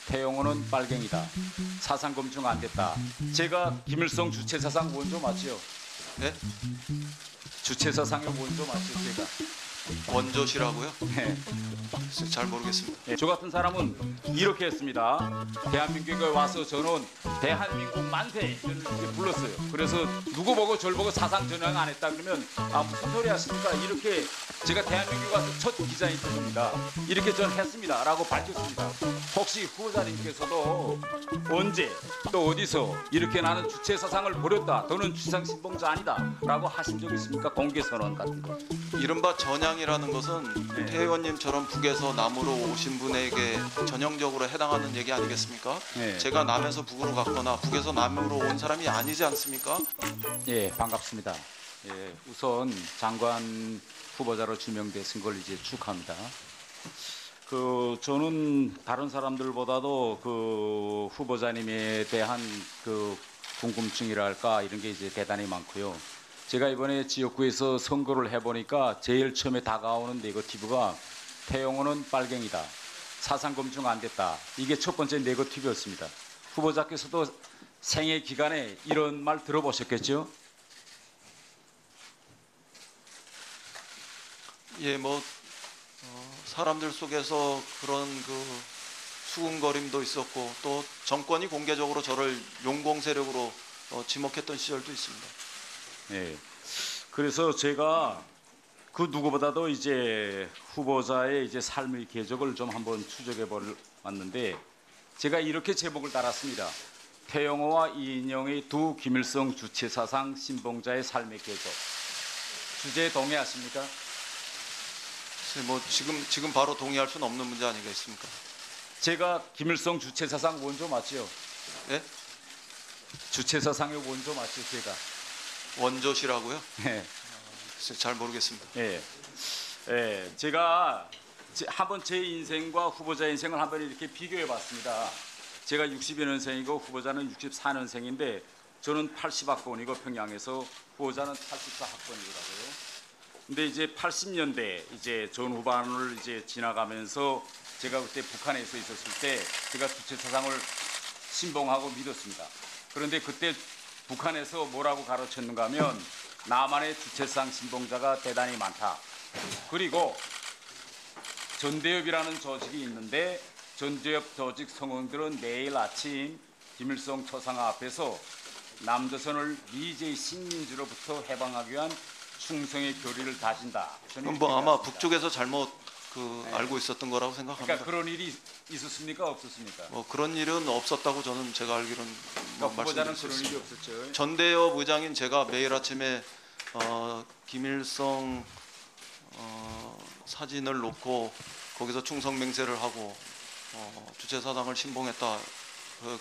태영호는 빨갱이다. 사상 검증 안 됐다. 제가 김일성 주체사상 원조 맞지요? 네? 주체사상의 원조 맞죠, 제가? 원조시라고요? 네. 잘 모르겠습니다. 저 같은 사람은 이렇게 했습니다. 대한민국에 와서 저는 대한민국 만세 이렇게 불렀어요. 그래서 누구 보고 절 보고 사상 전향 안 했다 그러면 무슨 소리 하십니까? 이렇게 제가 대한민국에 와서 첫 기자 인터뷰입니다. 이렇게 전 했습니다. 라고 밝혔습니다. 혹시 후보자님께서도 언제 또 어디서 이렇게 나는 주체 사상을 버렸다. 너는 주상 신봉자 아니다. 라고 하신 적 있습니까? 공개 선언 같은 거. 이른바 전향이라는 것은 네. 태 의원님처럼 북에서 남으로 오신 분에게 전형적으로 해당하는 얘기 아니겠습니까? 네. 제가 남에서 북으로 갔거나 북에서 남으로 온 사람이 아니지 않습니까? 예, 반갑습니다. 예, 우선 장관 후보자로 지명되신 걸 이제 축하합니다. 저는 다른 사람들보다도 후보자님에 대한 궁금증이랄까 이런 게 이제 대단히 많고요. 제가 이번에 지역구에서 선거를 해보니까 제일 처음에 다가오는 네거티브가 태영호는 빨갱이다. 사상 검증 안 됐다. 이게 첫 번째 네거티브였습니다. 후보자께서도 생애 기간에 이런 말 들어보셨겠죠? 예, 사람들 속에서 그런 수군거림도 있었고 또 정권이 공개적으로 저를 용공 세력으로 지목했던 시절도 있습니다. 예. 그래서 제가 그 누구보다도 이제 후보자의 이제 삶의 궤적을 좀 한번 추적해 보았는데 제가 이렇게 제목을 달았습니다. 태영호와 이인영의 두 김일성 주체사상 신봉자의 삶의 궤적. 주제에 동의하십니까? 지금 바로 동의할 수는 없는 문제 아니겠습니까? 제가 김일성 주체사상 원조 맞죠? 예? 주체사상의 원조 맞죠, 제가? 원조시라고요? 네. 잘 모르겠습니다. 예. 예. 제가 한번 제 인생과 후보자 인생을 한번 이렇게 비교해 봤습니다. 제가 60여 년생이고 후보자는 64년생인데 저는 80학번이고 평양에서 후보자는 84학번이더라고요. 근데 이제 80년대 이제 전 후반을 이제 지나가면서 제가 그때 북한에서 있었을 때 제가 주체 사상을 신봉하고 믿었습니다. 그런데 그때 북한에서 뭐라고 가르쳤는가 하면 남한의 주체상 신봉자가 대단히 많다. 그리고 전대협이라는 조직이 있는데 전대협 조직 성원들은 매일 아침 김일성 초상화 앞에서 남조선을 미제의 식민지로부터 해방하기 위한 충성의 교리를 다진다. 그럼 아마 북쪽에서 잘못 알고 있었던 거라고 생각합니다. 그러니까 그런 일이 있었습니까? 없었습니까? 그런 일은 없었다고 제가 알기로는 그러니까 후보자는 그런 일이 없었죠. 전대협 의장인 제가 매일 아침에 김일성 사진을 놓고 거기서 충성 맹세를 하고 주체사상을 신봉했다.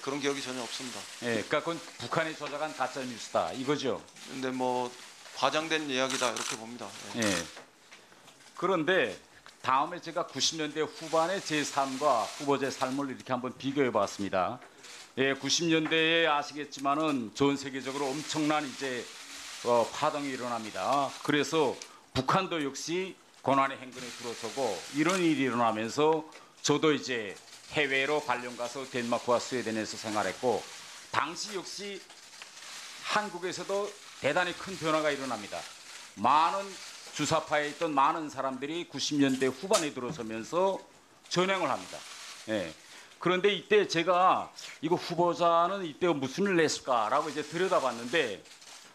그런 기억이 전혀 없습니다. 예, 그러니까 그건 북한이 조작한 가짜 뉴스다 이거죠. 근데 과장된 이야기다 이렇게 봅니다. 예. 그런데 다음에 제가 90년대 후반의 제 삶과 후보자의 삶을 이렇게 한번 비교해 봤습니다. 예, 90년대에 아시겠지만은 전 세계적으로 엄청난 이제 파동이 일어납니다. 그래서 북한도 역시 고난의 행군에 들어서고 이런 일이 일어나면서 저도 이제 해외로 발령 가서 덴마크와 스웨덴에서 생활했고 당시 역시 한국에서도 대단히 큰 변화가 일어납니다. 많은 주사파에 있던 많은 사람들이 90년대 후반에 들어서면서 전향을 합니다. 예. 그런데 이때 제가 이거 후보자는 이때 무슨 일을 했을까라고 이제 들여다봤는데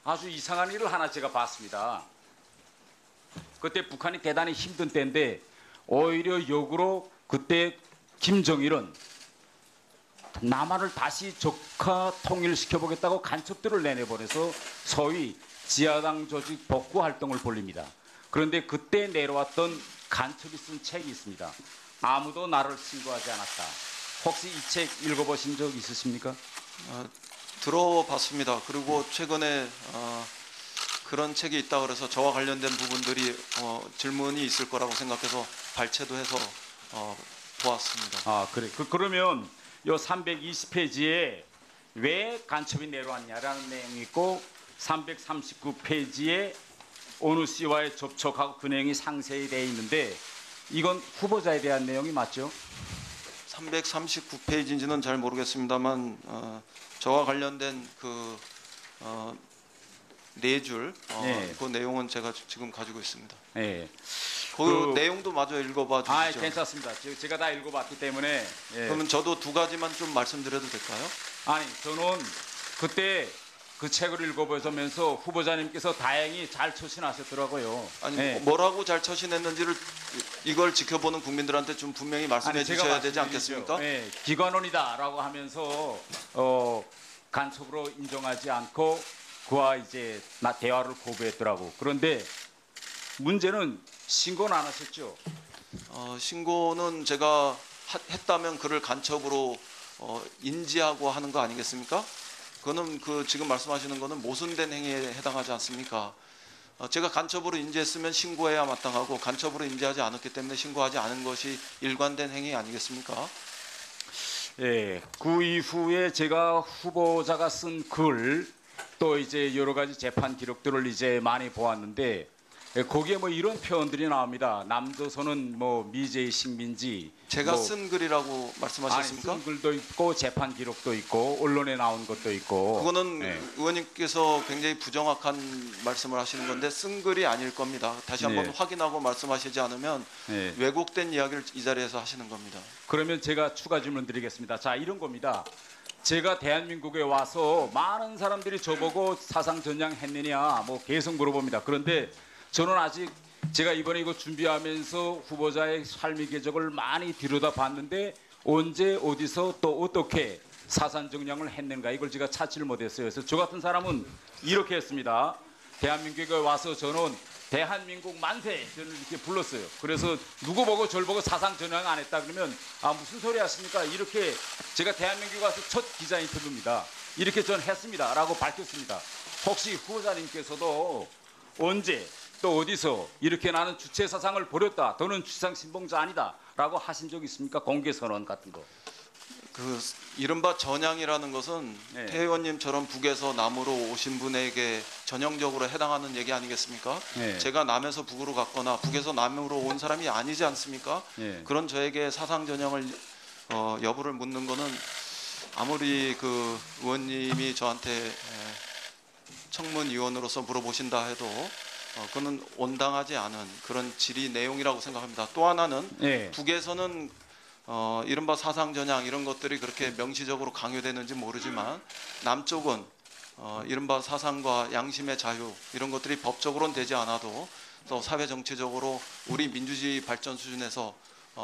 아주 이상한 일을 하나 제가 봤습니다. 그때 북한이 대단히 힘든 때인데 오히려 역으로 그때 김정일은 남한을 다시 적화 통일시켜보겠다고 간첩들을 내내보내서 소위 지하당 조직 복구 활동을 벌립니다. 그런데 그때 내려왔던 간첩이 쓴 책이 있습니다. 아무도 나를 신고하지 않았다. 혹시 이 책 읽어보신 적 있으십니까? 들어봤습니다. 그리고 최근에 그런 책이 있다 그래서 저와 관련된 부분들이 질문이 있을 거라고 생각해서 발췌도 해서 보았습니다. 아, 그래. 그러면 요 320페이지에 왜 간첩이 내려왔냐라는 내용이 있고 339페이지에 어느 씨와의 접촉하고 그 내용이 상세히 되어 있는데 이건 후보자에 대한 내용이 맞죠? 339페이지인지는 잘 모르겠습니다만 저와 관련된 그 네 줄 네. 그 내용은 제가 지금 가지고 있습니다. 예. 그 내용도 마저 읽어봐 아, 주시죠. 괜찮습니다. 제가 다 읽어봤기 때문에. 예. 그러면 저도 두 가지만 좀 말씀드려도 될까요? 아니, 저는 그때 그 책을 읽어보면서 후보자님께서 다행히 잘 처신하셨더라고요. 아니 예. 뭐라고 잘 처신했는지를 이걸 지켜보는 국민들한테 좀 분명히 말씀해 아니, 제가 주셔야 되지 말씀드리죠. 않겠습니까? 예, 기관원이다라고 하면서 간첩으로 인정하지 않고 그와 이제 대화를 거부했더라고. 그런데 문제는 신고는 안 하셨죠? 신고는 제가 했다면 그를 간첩으로 인지하고 하는 거 아니겠습니까? 그거는 그 지금 말씀하시는 거는 모순된 행위에 해당하지 않습니까? 제가 간첩으로 인지했으면 신고해야 마땅하고 간첩으로 인지하지 않았기 때문에 신고하지 않은 것이 일관된 행위 아니겠습니까? 예, 그 이후에 제가 후보자가 쓴 글 또 이제 여러 가지 재판 기록들을 이제 많이 보았는데 예, 거기에 뭐 이런 표현들이 나옵니다. 남조선은 뭐 미제의 식민지. 제가 뭐 쓴 글이라고 아니, 말씀하셨습니까? 쓴 글도 있고 재판 기록도 있고 언론에 나온 것도 있고. 그거는 네. 의원님께서 굉장히 부정확한 말씀을 하시는 건데 쓴 글이 아닐 겁니다. 다시 한번 네. 확인하고 말씀하시지 않으면 예. 왜곡된 이야기를 이 자리에서 하시는 겁니다. 그러면 제가 추가 질문 드리겠습니다. 자, 이런 겁니다. 제가 대한민국에 와서 많은 사람들이 저보고 사상 전향했느냐 뭐 계속 물어봅니다. 그런데 저는 아직 제가 이번에 이거 준비하면서 후보자의 삶의 궤적을 많이 들여다봤는데 언제 어디서 또 어떻게 사상 정량을 했는가 이걸 제가 찾지를 못했어요. 그래서 저 같은 사람은 이렇게 했습니다. 대한민국에 와서 저는 대한민국 만세 저는 이렇게 불렀어요. 그래서 누구 보고 저를 보고 사상 전향 안 했다 그러면 아 무슨 소리 하십니까? 이렇게 제가 대한민국에 와서 첫 기자 인터뷰입니다. 이렇게 전 했습니다라고 밝혔습니다. 혹시 후보자님께서도 언제 또 어디서 이렇게 나는 주체 사상을 버렸다. 너는 주상 신봉자 아니다라고 하신 적 있습니까? 공개 선언 같은 거. 그 이른바 전향이라는 것은 네. 태 의원님처럼 북에서 남으로 오신 분에게 전형적으로 해당하는 얘기 아니겠습니까? 네. 제가 남에서 북으로 갔거나 북에서 남으로 온 사람이 아니지 않습니까? 네. 그런 저에게 사상 전형을 여부를 묻는 거는 아무리 그 의원님이 저한테 청문위원으로서 물어보신다 해도 그는 온당하지 않은 그런 질의 내용이라고 생각합니다. 또 하나는 네. 북에서는 이른바 사상 전향 이런 것들이 그렇게 명시적으로 강요되는지 모르지만 남쪽은 이른바 사상과 양심의 자유 이런 것들이 법적으로는 되지 않아도 또 사회 정치적으로 우리 민주주의 발전 수준에서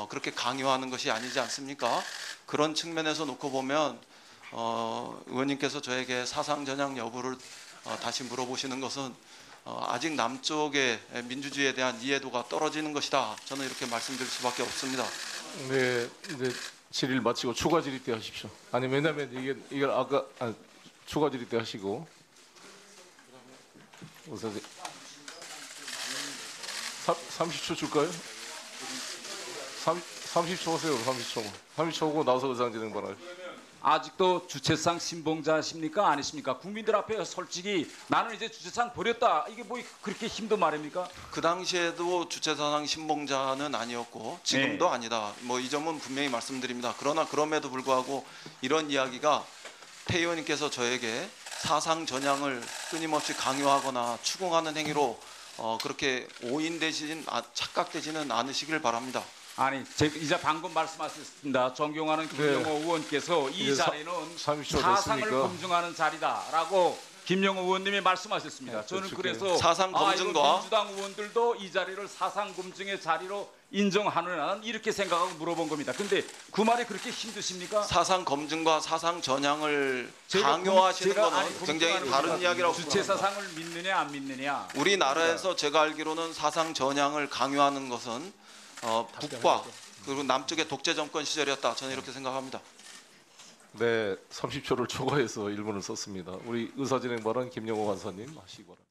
그렇게 강요하는 것이 아니지 않습니까? 그런 측면에서 놓고 보면 의원님께서 저에게 사상 전향 여부를 다시 물어보시는 것은 아직 남쪽의 민주주의에 대한 이해도가 떨어지는 것이다. 저는 이렇게 말씀드릴 수밖에 없습니다. 네, 이제 질의를 마치고 추가 질의 때 하십시오. 아니 왜냐면 이게 아까 추가 질의 때 하시고 우선 30초 줄까요? 30초 하세요. 30초고 나서 의사진행 발언. 아직도 주체상 신봉자십니까? 아니십니까? 국민들 앞에 솔직히 나는 이제 주체상 버렸다. 이게 뭐 그렇게 힘든 말입니까? 그 당시에도 주체사상 신봉자는 아니었고 지금도 네. 아니다. 뭐 이 점은 분명히 말씀드립니다. 그러나 그럼에도 불구하고 이런 이야기가 태 의원님께서 저에게 사상 전향을 끊임없이 강요하거나 추궁하는 행위로 그렇게 오인되시진 착각되지는 않으시길 바랍니다. 아니, 이제 방금 말씀하셨습니다. 존경하는 김영호 의원께서 이 이제 자리는 30초 사상을 됐으니까. 검증하는 자리다라고 김영호 의원님이 말씀하셨습니다. 네, 저는 그렇죠. 그래서 사상 검증과- 이거 민주당 의원들도 이 자리를 사상 검증의 자리로 인정하느냐 이렇게 생각하고 물어본 겁니다. 근데 그 말이 그렇게 힘드십니까? 사상 검증과 사상 전향을 제가 강요하시는 제가 거는 아니, 굉장히 검증하는 다른 겁니다. 이야기라고 주체 생각합니다. 사상을 믿느냐 안 믿느냐. 우리나라에서 제가 알기로는 사상 전향을 강요하는 것은 북과 그리고 남쪽의 독재 정권 시절이었다. 저는 이렇게 생각합니다. 네, 30초를 초과해서 1분을 썼습니다. 우리 의사진행 발언 김영호 간사님 하시기 바랍니다.